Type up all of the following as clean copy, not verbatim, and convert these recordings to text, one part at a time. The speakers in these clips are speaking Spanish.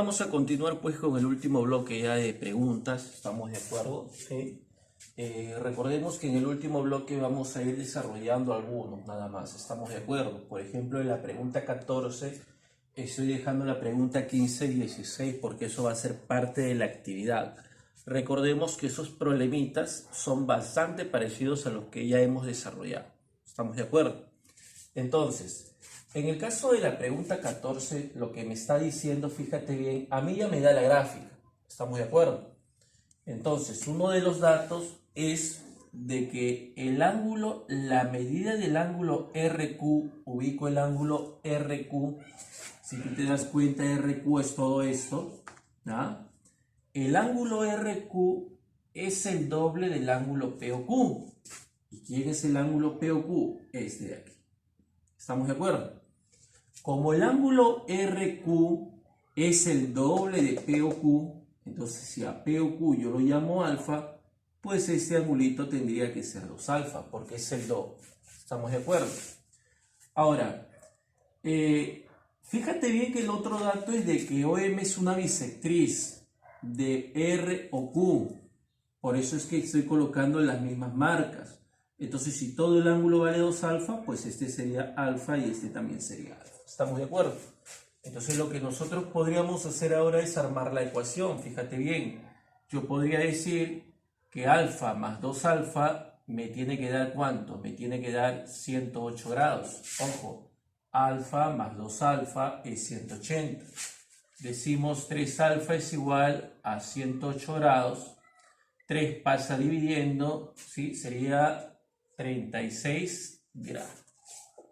vamos a continuar pues con el último bloque ya de preguntas, ¿estamos de acuerdo? Sí. Recordemos que en el último bloque vamos a ir desarrollando algunos nada más, ¿estamos de acuerdo? Por ejemplo, en la pregunta 14 estoy dejando la pregunta 15 y 16 porque eso va a ser parte de la actividad. Recordemos que esos problemitas son bastante parecidos a los que ya hemos desarrollado, ¿estamos de acuerdo? Entonces, en el caso de la pregunta 14, lo que me está diciendo, fíjate bien, a mí ya me da la gráfica, ¿estamos de acuerdo? Entonces, uno de los datos es de que el ángulo, la medida del ángulo RQ, ubico el ángulo RQ, si tú te das cuenta, RQ es todo esto, ¿no? El ángulo RQ es el doble del ángulo POQ. ¿Y quién es el ángulo POQ? Este de aquí. ¿Estamos de acuerdo? Como el ángulo RQ es el doble de POQ, entonces si a POQ yo lo llamo alfa, pues este angulito tendría que ser 2 alfa, porque es el doble. ¿Estamos de acuerdo? Ahora, fíjate bien que el otro dato es de que OM es una bisectriz de R o Q. Por eso es que estoy colocando las mismas marcas. Entonces, si todo el ángulo vale 2 alfa, pues este sería alfa y este también sería alfa. ¿Estamos de acuerdo? Entonces, lo que nosotros podríamos hacer ahora es armar la ecuación. Fíjate bien. Yo podría decir que alfa más 2 alfa me tiene que dar ¿cuánto? Me tiene que dar 108 grados. Ojo, alfa más 2 alfa es 180. Decimos 3 alfa es igual a 108 grados. 3 pasa dividiendo, ¿sí? Sería 36 grados.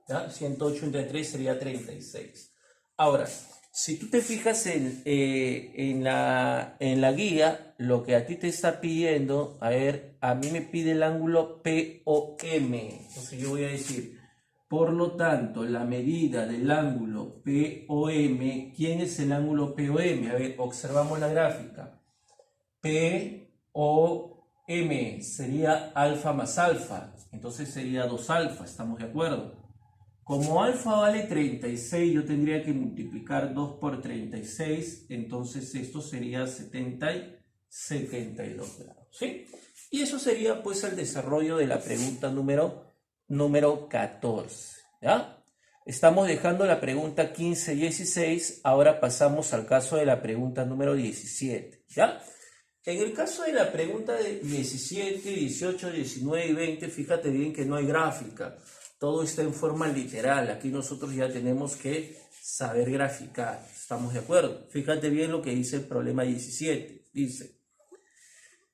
¿Ya? 108 entre 3 sería 36. Ahora, si tú te fijas en la guía, lo que a ti te está pidiendo, a ver, a mí me pide el ángulo POM. Entonces yo voy a decir, por lo tanto, la medida del ángulo POM, ¿quién es el ángulo POM? A ver, observamos la gráfica. POM sería alfa más alfa, entonces sería 2 alfa, ¿estamos de acuerdo? Como alfa vale 36, yo tendría que multiplicar 2 por 36, entonces esto sería 72 grados, ¿sí? Y eso sería pues el desarrollo de la pregunta número 14, ¿ya? Estamos dejando la pregunta 15 y 16, ahora pasamos al caso de la pregunta número 17, ¿ya? En el caso de la pregunta de 17, 18, 19 y 20, fíjate bien que no hay gráfica. Todo está en forma literal. Aquí nosotros ya tenemos que saber graficar. ¿Estamos de acuerdo? Fíjate bien lo que dice el problema 17. Dice,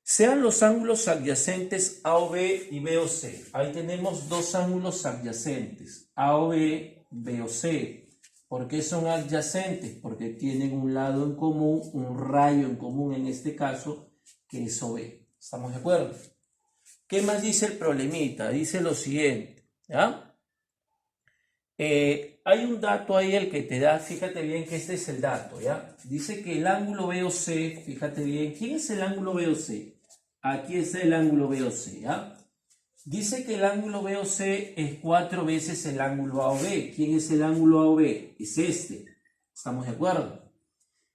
sean los ángulos adyacentes AOB y BOC. Ahí tenemos dos ángulos adyacentes, AOB, BOC. ¿Por qué son adyacentes? Porque tienen un lado en común, un rayo en común en este caso, que es OB. ¿Estamos de acuerdo? ¿Qué más dice el problemita? Dice lo siguiente, ¿ya? Hay un dato ahí el que te da, fíjate bien que este es el dato, ¿ya? Dice que el ángulo BOC, fíjate bien, ¿quién es el ángulo BOC? Aquí está el ángulo BOC, ¿ya? Dice que el ángulo BOC es 4 veces el ángulo AOB. ¿Quién es el ángulo AOB? Es este. ¿Estamos de acuerdo?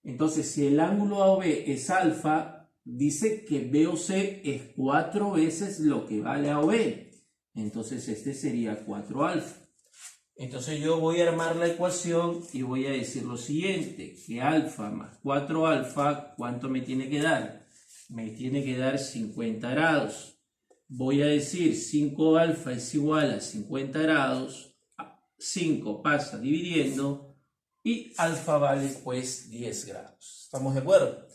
Entonces, si el ángulo AOB es alfa, dice que BOC es 4 veces lo que vale AOB. Entonces, este sería 4 alfa. Entonces, yo voy a armar la ecuación y voy a decir lo siguiente, que alfa más 4 alfa, ¿cuánto me tiene que dar? Me tiene que dar 50 grados. Voy a decir 5 alfa es igual a 50 grados, 5 pasa dividiendo y alfa vale pues 10 grados. ¿Estamos de acuerdo?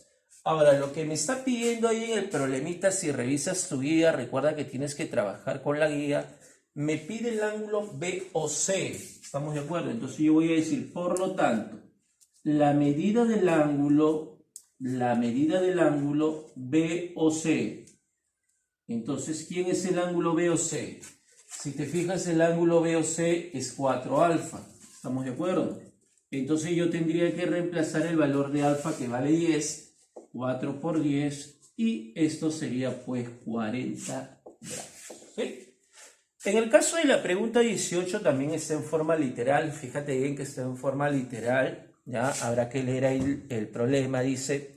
Ahora, lo que me está pidiendo ahí en el problemita, si revisas tu guía, recuerda que tienes que trabajar con la guía, me pide el ángulo BOC. ¿Estamos de acuerdo? Entonces yo voy a decir, por lo tanto, la medida del ángulo BOC. Entonces, ¿quién es el ángulo BOC? Si te fijas, el ángulo BOC es 4 alfa. ¿Estamos de acuerdo? Entonces yo tendría que reemplazar el valor de alfa que vale 10, 4 por 10, y esto sería pues 40 grados. ¿Sí? En el caso de la pregunta 18 también está en forma literal. Fíjate bien que está en forma literal. ¿ya? Habrá que leer ahí el problema, dice,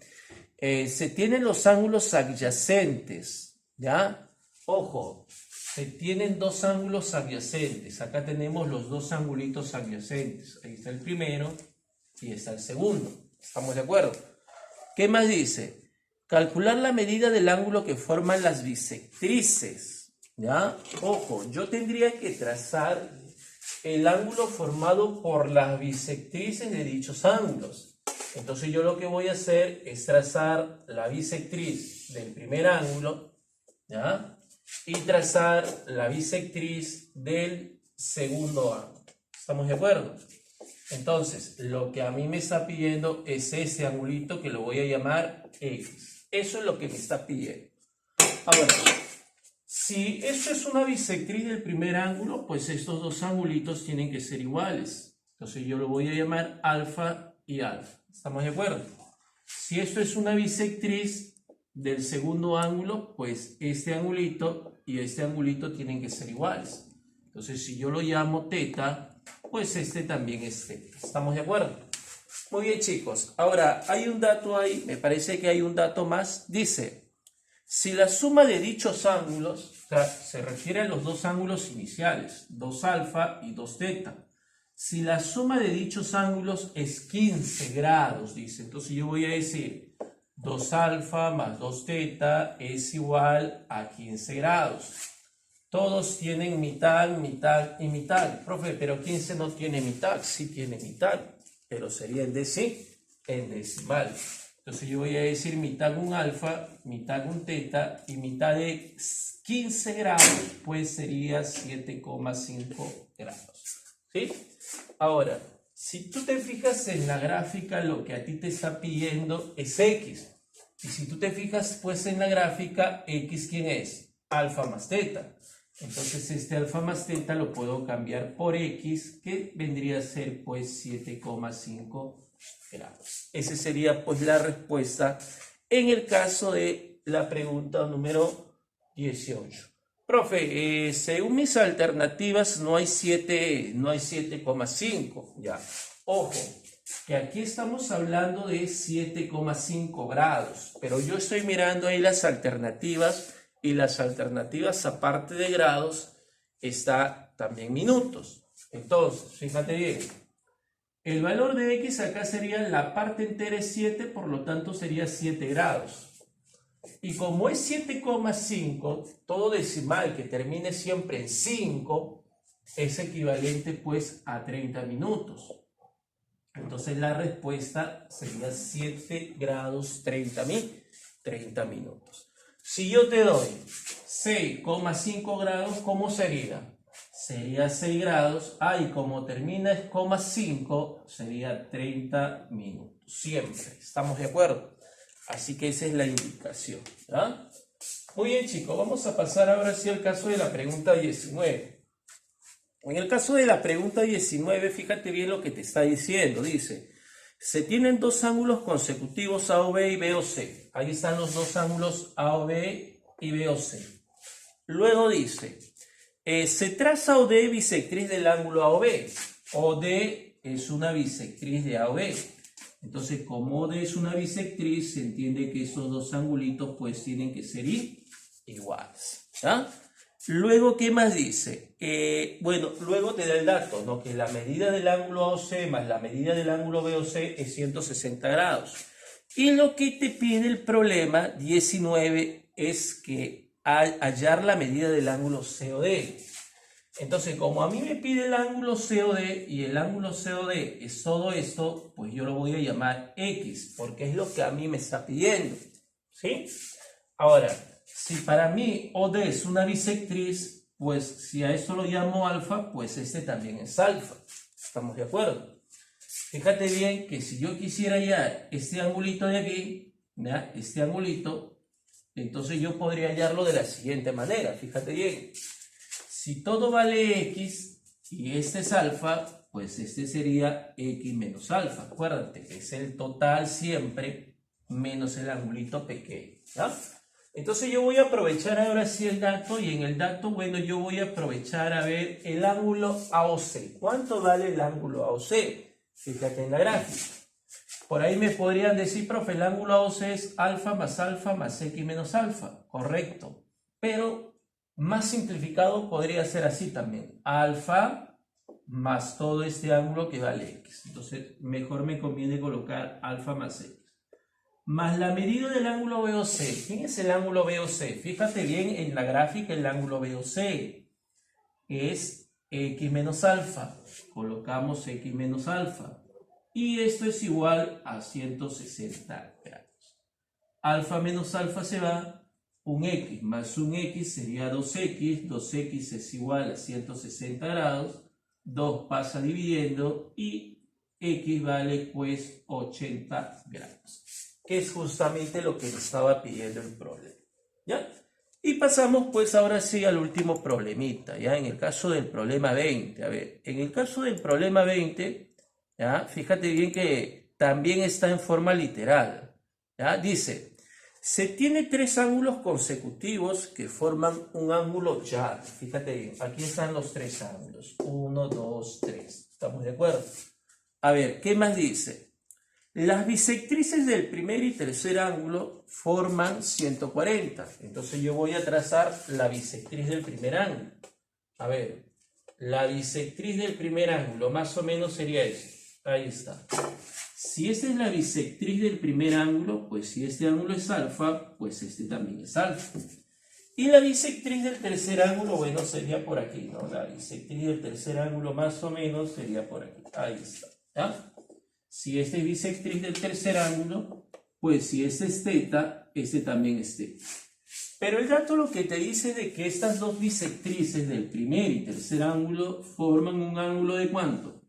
se tienen los ángulos adyacentes, ¿ya? Ojo, se tienen dos ángulos adyacentes. Acá tenemos los dos angulitos adyacentes. Ahí está el primero y está el segundo. ¿Estamos de acuerdo? ¿Qué más dice? Calcular la medida del ángulo que forman las bisectrices, ¿ya? Ojo, yo tendría que trazar el ángulo formado por las bisectrices de dichos ángulos. Entonces yo lo que voy a hacer es trazar la bisectriz del primer ángulo, ¿ya? Y trazar la bisectriz del segundo ángulo. ¿Estamos de acuerdo? Entonces, lo que a mí me está pidiendo es ese angulito que lo voy a llamar X. Eso es lo que me está pidiendo. Ahora, si esto es una bisectriz del primer ángulo, pues estos dos angulitos tienen que ser iguales. Entonces yo lo voy a llamar alfa y alfa. ¿Estamos de acuerdo? Si esto es una bisectriz del segundo ángulo, pues este angulito y este angulito tienen que ser iguales. Entonces si yo lo llamo teta, pues este también es teta. ¿Estamos de acuerdo? Muy bien, chicos. Ahora, hay un dato ahí, me parece que hay un dato más. Dice, si la suma de dichos ángulos, o sea, se refiere a los dos ángulos iniciales, 2 alfa y 2 teta. Si la suma de dichos ángulos es 15 grados, dice, entonces yo voy a decir 2 alfa más 2 teta es igual a 15 grados. Todos tienen mitad, mitad y mitad. Profe, pero 15 no tiene mitad. Sí tiene mitad, pero sería en decimal. Entonces yo voy a decir mitad un alfa, mitad un teta y mitad de 15 grados, pues sería 7,5 grados. ¿Sí? Ahora, si tú te fijas en la gráfica, lo que a ti te está pidiendo es X. Y si tú te fijas pues en la gráfica, X, ¿quién es? Alfa más teta. Entonces este alfa más teta lo puedo cambiar por X, que vendría a ser pues 7,5 grados. Esa sería pues la respuesta en el caso de la pregunta número 18. Profe, según mis alternativas no hay 7,5. Ya, ojo, que aquí estamos hablando de 7,5 grados, pero yo estoy mirando ahí las alternativas y las alternativas aparte de grados está también minutos. Entonces, fíjate bien, el valor de X acá sería la parte entera es 7, por lo tanto sería 7 grados. Y como es 7,5, todo decimal que termine siempre en 5 es equivalente pues a 30 minutos. Entonces la respuesta sería 7 grados 30 minutos. Si yo te doy 6,5 grados, ¿cómo sería? Sería 6 grados. Y como termina es 5, sería 30 minutos. Siempre. ¿Estamos de acuerdo? Así que esa es la indicación. ¿Ya? Muy bien, chicos. Vamos a pasar ahora sí al caso de la pregunta 19. En el caso de la pregunta 19, fíjate bien lo que te está diciendo. Dice, se tienen dos ángulos consecutivos AOB y BOC. Ahí están los dos ángulos AOB y BOC. Luego dice, se traza OD bisectriz del ángulo AOB. OD es una bisectriz de AOB. Entonces, como OD es una bisectriz, se entiende que esos dos angulitos pues tienen que ser iguales. ¿Ya? Luego, ¿qué más dice? Bueno, luego te da el dato, ¿no? Que la medida del ángulo AOC más la medida del ángulo BOC es 160 grados. Y lo que te pide el problema 19 es que al hallar la medida del ángulo COD. Entonces, como a mí me pide el ángulo COD y el ángulo COD es todo esto, pues yo lo voy a llamar X, porque es lo que a mí me está pidiendo. ¿Sí? Ahora, si para mí OD es una bisectriz, pues si a esto lo llamo alfa, pues este también es alfa. ¿Estamos de acuerdo? Fíjate bien que si yo quisiera hallar este angulito de aquí, ¿ya? Este angulito, entonces yo podría hallarlo de la siguiente manera. Fíjate bien. Si todo vale X y este es alfa, pues este sería X menos alfa. Acuérdate que es el total siempre menos el angulito pequeño. ¿Ya? Entonces yo voy a aprovechar ahora sí el dato y en el dato, bueno, yo voy a aprovechar a ver el ángulo AOC. ¿Cuánto vale el ángulo AOC? Fíjate en la gráfica. Por ahí me podrían decir, profe, el ángulo AOC es alfa más X menos alfa. Correcto. Pero más simplificado podría ser así también. Alfa más todo este ángulo que vale X. Entonces, mejor me conviene colocar alfa más X. Más la medida del ángulo BOC. ¿Quién es el ángulo BOC? Fíjate bien en la gráfica, el ángulo BOC es X menos alfa. Colocamos X menos alfa. Y esto es igual a 160 grados. Alfa menos alfa se va, un X más un X sería 2X. 2X es igual a 160 grados. 2 pasa dividiendo y X vale pues 80 grados. Que es justamente lo que nos estaba pidiendo el problema. ¿Ya? Y pasamos pues ahora sí al último problemita. ¿Ya? En el caso del problema 20. A ver, en el caso del problema 20... ¿ya? Fíjate bien que también está en forma literal. ¿Ya? Dice, se tiene tres ángulos consecutivos que forman un ángulo llano. Fíjate bien, aquí están los tres ángulos. 1, 2, 3. ¿Estamos de acuerdo? A ver, ¿qué más dice? Las bisectrices del primer y tercer ángulo forman 140. Entonces yo voy a trazar la bisectriz del primer ángulo. A ver, la bisectriz del primer ángulo más o menos sería esto. Ahí está. Si esta es la bisectriz del primer ángulo, pues si este ángulo es alfa, pues este también es alfa. Y la bisectriz del tercer ángulo, bueno, sería por aquí, ¿no? La bisectriz del tercer ángulo más o menos sería por aquí. Ahí está. ¿Ya? Si este es bisectriz del tercer ángulo, pues si este es teta, este también es teta. Pero el dato lo que te dice de que estas dos bisectrices del primer y tercer ángulo forman un ángulo ¿de cuánto?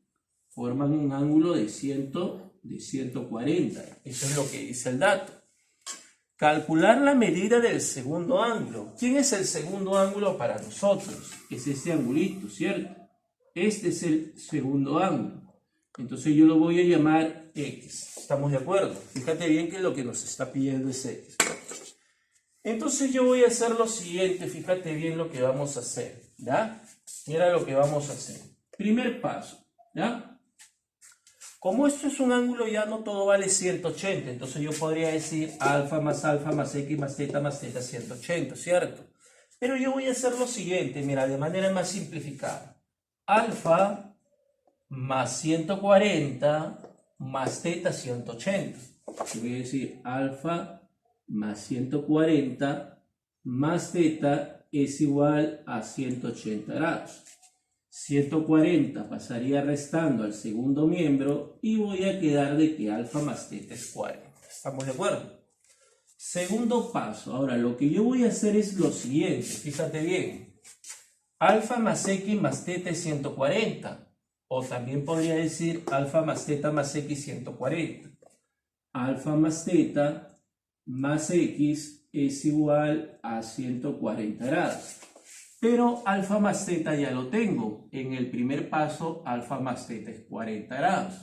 Forman un ángulo de 140. Eso es lo que dice el dato. Calcular la medida del segundo ángulo. ¿Quién es el segundo ángulo para nosotros? Es este angulito, ¿cierto? Este es el segundo ángulo. Entonces yo lo voy a llamar X. ¿Estamos de acuerdo? Fíjate bien que lo que nos está pidiendo es X. Entonces yo voy a hacer lo siguiente. Fíjate bien lo que vamos a hacer. ¿Ya? Mira lo que vamos a hacer. Primer paso. ¿Ya? Como esto es un ángulo llano, todo vale 180. Entonces yo podría decir alfa más X más teta 180, ¿cierto? Pero yo voy a hacer lo siguiente, mira, de manera más simplificada. Alfa más 140 más teta 180. Yo voy a decir alfa más 140 más teta es igual a 180 grados. 140 pasaría restando al segundo miembro y voy a quedar de que alfa más teta es 40. ¿Estamos de acuerdo? Segundo paso. Ahora lo que yo voy a hacer es lo siguiente. Fíjate bien. Alfa más X más teta es 140. O también podría decir alfa más X 140. Alfa más teta más X es igual a 140 grados. Pero alfa más teta ya lo tengo. En el primer paso, alfa más teta es 40 grados.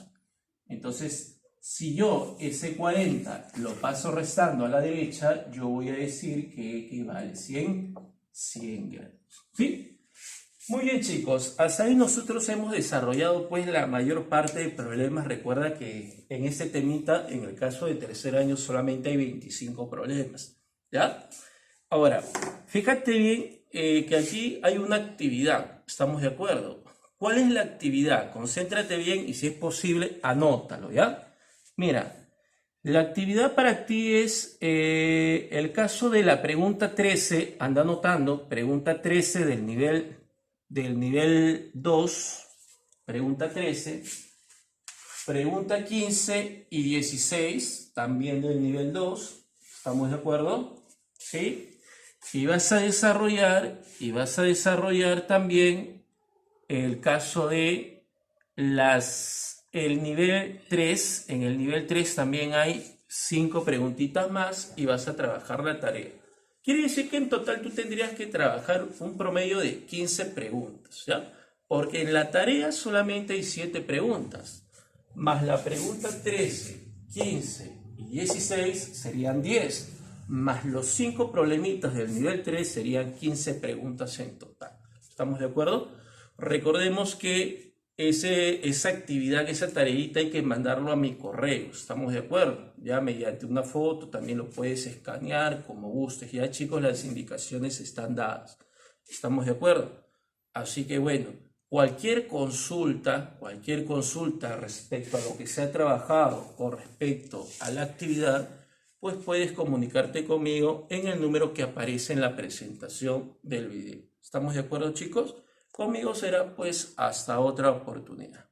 Entonces, si yo ese 40 lo paso restando a la derecha, yo voy a decir que equivale 100 grados. ¿Sí? Muy bien, chicos. Hasta ahí nosotros hemos desarrollado pues la mayor parte de problemas. Recuerda que en este temita, en el caso de tercer año, solamente hay 25 problemas. ¿Ya? Ahora, fíjate bien que aquí hay una actividad, ¿estamos de acuerdo? ¿Cuál es la actividad? Concéntrate bien y si es posible, anótalo, ¿ya? Mira, la actividad para ti es el caso de la pregunta 13, anda anotando, pregunta 13 del nivel 2, pregunta 13, pregunta 15 y 16, también del nivel 2, ¿estamos de acuerdo? ¿Sí? Y vas a desarrollar también el caso de el nivel 3. En el nivel 3 también hay 5 preguntitas más y vas a trabajar la tarea. Quiere decir que en total tú tendrías que trabajar un promedio de 15 preguntas, ¿ya? Porque en la tarea solamente hay 7 preguntas, más la pregunta 13, 15 y 16 serían 10. Más los 5 problemitas del nivel 3 serían 15 preguntas en total. ¿Estamos de acuerdo? Recordemos que esa actividad, esa tareita hay que mandarlo a mi correo, ¿estamos de acuerdo? Ya mediante una foto también lo puedes escanear como gustes. Ya chicos, las indicaciones están dadas, ¿estamos de acuerdo? Así que bueno, cualquier consulta respecto a lo que se ha trabajado con respecto a la actividad, pues puedes comunicarte conmigo en el número que aparece en la presentación del video. ¿Estamos de acuerdo, chicos? Conmigo será pues hasta otra oportunidad.